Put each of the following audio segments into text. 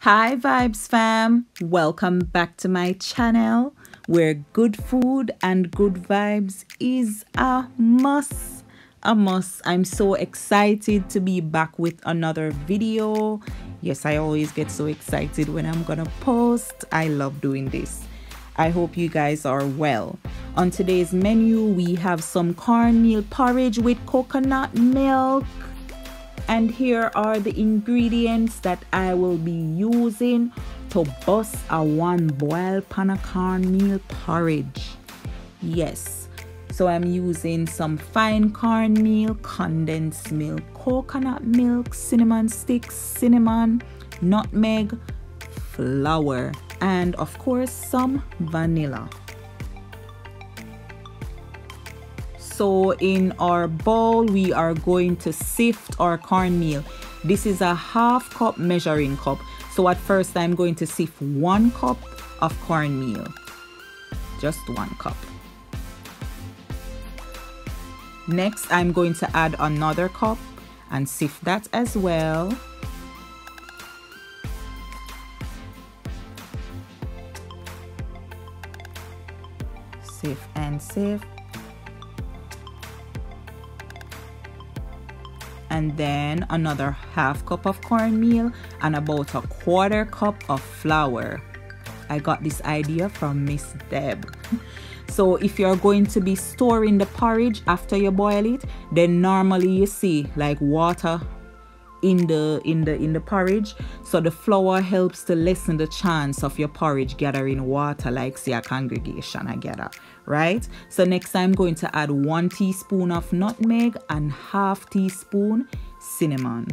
Hi Vibes fam, welcome back to my channel where good food and good vibes is a must. I'm so excited to be back with another video. Yes, I always get so excited when I'm gonna post. I love doing this. I hope you guys are well. On today's menu we have some cornmeal porridge with coconut milk. And here are the ingredients that I will be using to bust a one boil pan of cornmeal porridge. Yes, so I'm using some fine cornmeal, condensed milk, coconut milk, cinnamon sticks, cinnamon, nutmeg, flour, and of course some vanilla. So in our bowl we are going to sift our cornmeal. This is a half cup measuring cup. So at first I'm going to sift 1 cup of cornmeal. Just 1 cup. Next I'm going to add another cup and sift that as well. Sift and sift. And then another half cup of cornmeal and about a 1/4 cup of flour. I got this idea from Miss Deb. So if you're going to be storing the porridge after you boil it, then normally you see like water in the porridge, so the flour helps to lessen the chance of your porridge gathering water, like say a congregation I gather, right? So next I'm going to add 1 teaspoon of nutmeg and 1/2 teaspoon cinnamon.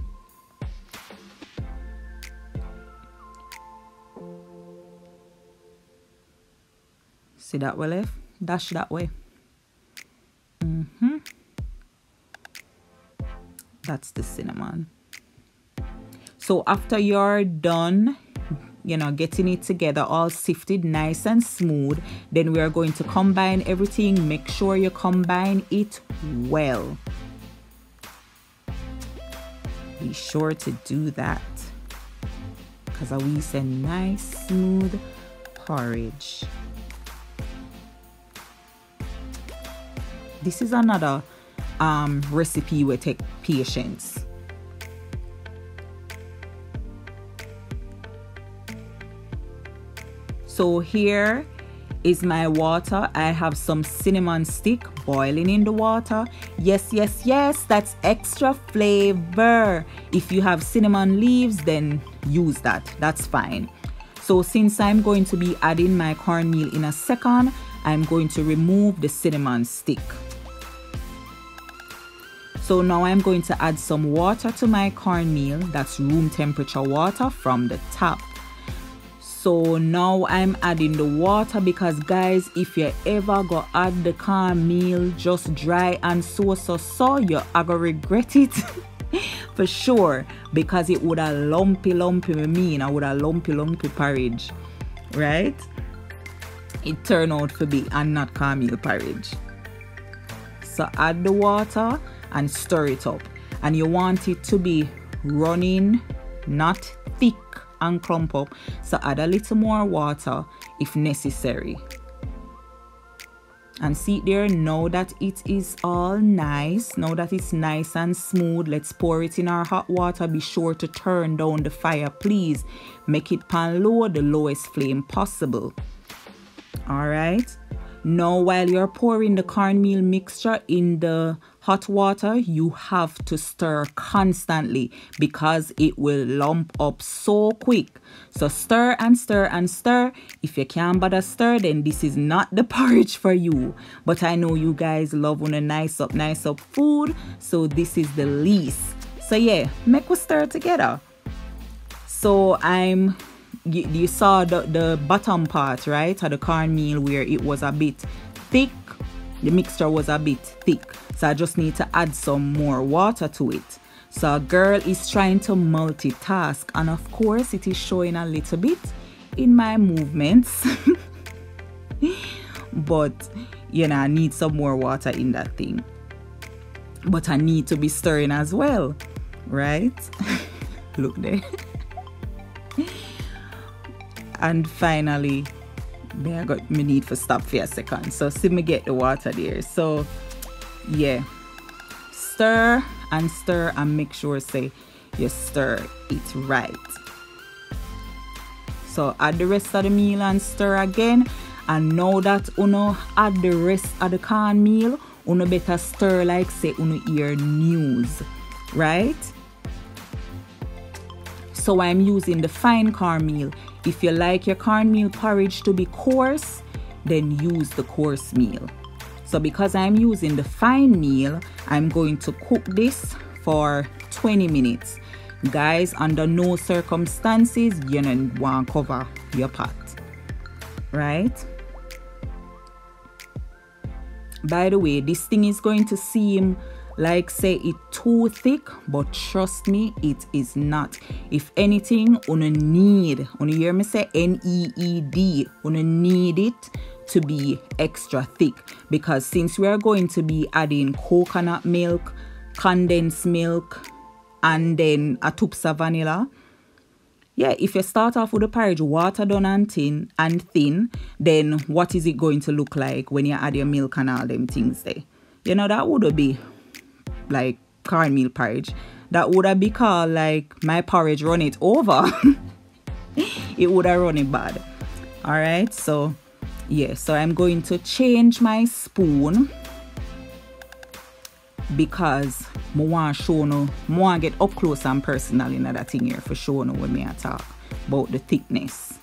See that way left? Dash that way. That's the cinnamon. So after you're done, getting it together, all sifted nice and smooth, then we are going to combine everything. Make sure you combine it well. Be sure to do that, because we say nice smooth porridge. This is another recipe will take patience. So here is my water. I have some cinnamon stick boiling in the water. Yes, that's extra flavor. If you have cinnamon leaves, then use that. That's fine. So since I'm going to be adding my cornmeal in a second, I'm going to remove the cinnamon stick. So now I'm going to add some water to my cornmeal. That's room temperature water from the tap. So now I'm adding the water, because guys, if you ever go add the cornmeal just dry and so you're gonna regret it for sure, because it would have lumpy I would have lumpy porridge, right? It turned out to be and not cornmeal porridge. So add the water and stir it up, and you want it to be running, not thick and clump up, so add a little more water if necessary. And see there, now that it is all nice, now that it's nice and smooth, let's pour it in our hot water. Be sure to turn down the fire, please. Make it pan low, the lowest flame possible. All right, now while you're pouring the cornmeal mixture in the hot water, you have to stir constantly, because it will lump up so quick. So stir and stir and stir. If you can't bother stir, then this is not the porridge for you. But I know you guys love on a nice up food, so this is the least. So yeah, make we stir together. So you saw the bottom part, right, of the cornmeal where it was a bit thick. The mixture was a bit thick, so I just need to add some more water to it. So a girl is trying to multitask, and of course it is showing a little bit in my movements. But I need some more water in that thing, but I need to be stirring as well, right? Look there. And finally, me need to stop for a second. So see me get the water there. So yeah, stir and make sure say you stir it right. So add the rest of the meal and stir again. And now that uno add the rest of the cornmeal, uno better stir like say uno hear news, right? So I'm using the fine cornmeal. If you like your cornmeal porridge to be coarse, then use the coarse meal. So because I'm using the fine meal, I'm going to cook this for 20 minutes. Guys, under no circumstances, you don't want to cover your pot, right? By the way, this thing is going to seem like say it too thick, but trust me, it is not. If anything, you need, you hear me say need, you need it to be extra thick, because since we are going to be adding coconut milk, condensed milk, and then a toops of vanilla, yeah, if you start off with the porridge watered down and thin, then what is it going to look like when you add your milk and all them things there? You know, that would be like cornmeal porridge. That would have be called like my porridge run it over. It would have run it bad. All right, so yeah, so I'm going to change my spoon because I want to show you, I want to get up close and personal in that thing here for showing you when I talk about the thickness.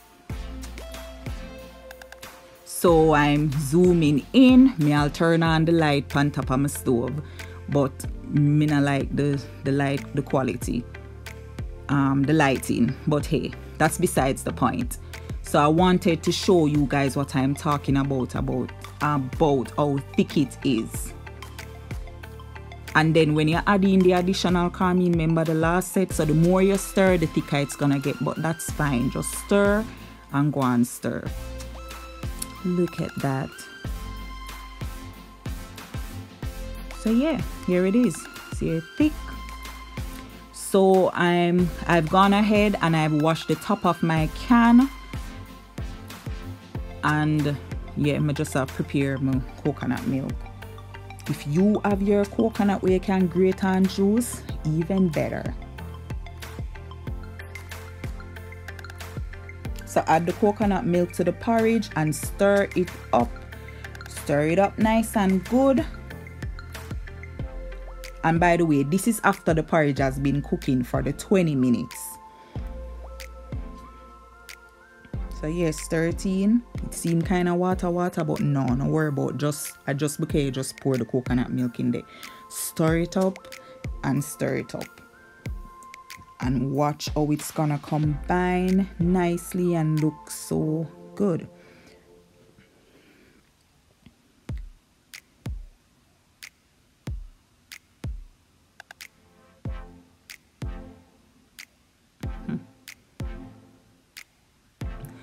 So I'm zooming in. I'll turn on the light on top of my stove, but me not like the light, the quality, the lighting. But hey, that's besides the point. So I wanted to show you guys what I'm talking about how thick it is. And then when you add in the additional cornmeal, remember the last set, so the more you stir, the thicker it's gonna get. But that's fine, just stir and go and stir. Look at that. So yeah, here it is. See it thick. So I've gone ahead and I've washed the top of my can. And yeah, I just prepare my coconut milk. If you have your coconut where you can grate and juice, even better. So add the coconut milk to the porridge and stir it up. Stir it up nice and good. And by the way, this is after the porridge has been cooking for the 20 minutes. So yes, 13. It seemed kind of water, but no worry about I just pour the coconut milk in there. Stir it up and stir it up. And watch how it's gonna combine nicely and look so good.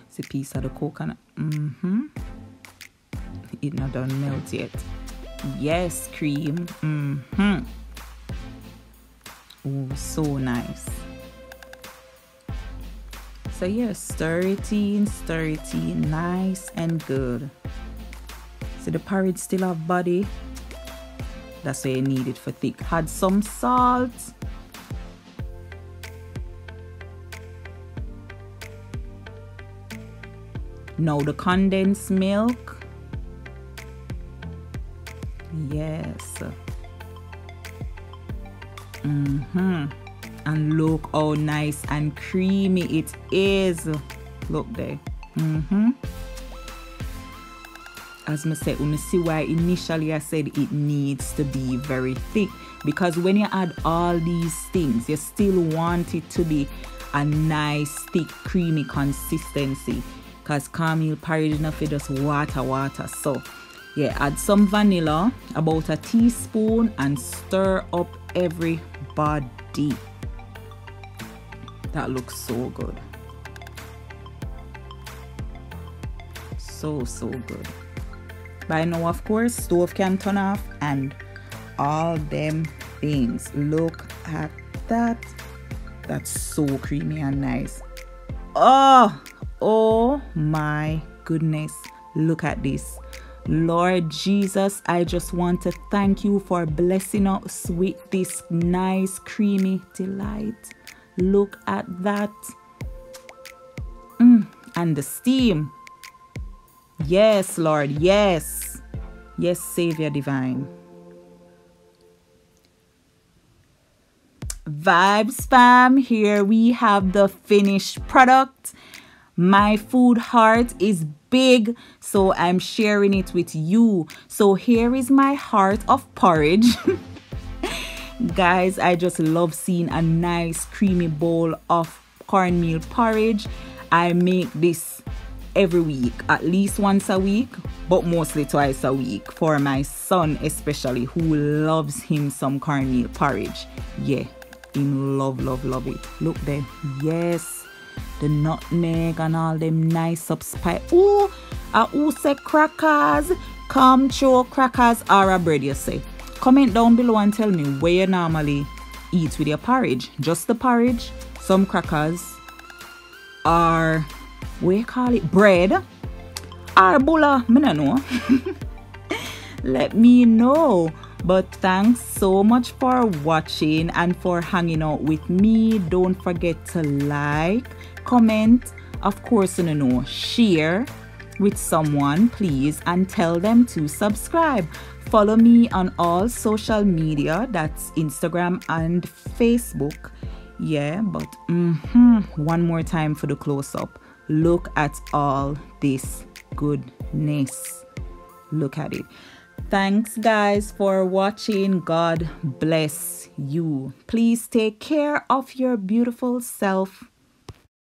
It's a piece of the coconut. It not done melt yet. Yes, cream. Oh, so nice. So yes, stir it in, nice and good. So the porridge still have body. That's why you need it for thick. Add some salt. Now the condensed milk. Yes. And look how nice and creamy it is. Look there. As I said, you see why initially I said it needs to be very thick, because when you add all these things, you still want it to be a nice thick creamy consistency, because cornmeal porridge enough for just water. So yeah, add some vanilla, about a teaspoon, and stir up everybody. That looks so good. So good. By now, of course, stove can turn off and all them things. Look at that. That's so creamy and nice. Oh Oh my goodness, look at this. Lord Jesus, I just want to thank you for blessing us with this nice creamy delight. Look at that. And the steam. Yes, Lord, yes. Yes, Savior divine. Vibes fam, here we have the finished product. My food heart is big, so I'm sharing it with you. So here is my heart of porridge. Guys, I just love seeing a nice creamy bowl of cornmeal porridge. I make this every week, at least once a week, but mostly twice a week for my son especially, who loves him some cornmeal porridge. Yeah, him love it. Look there, yes, the nutmeg and all them nice up spice. Ooh, who say crackers? Come show crackers or a bread, you say. Comment down below and tell me where you normally eat with your porridge. Just the porridge, some crackers, or what you call it, bread, or bulla, I don't know. Let me know. But thanks so much for watching and for hanging out with me. Don't forget to like, comment, of course, you know, share with someone, please, and tell them to subscribe. Follow me on all social media, that's Instagram and Facebook. Yeah, but one more time for the close-up. Look at all this goodness. Look at it. Thanks guys for watching. God bless you. Please take care of your beautiful self.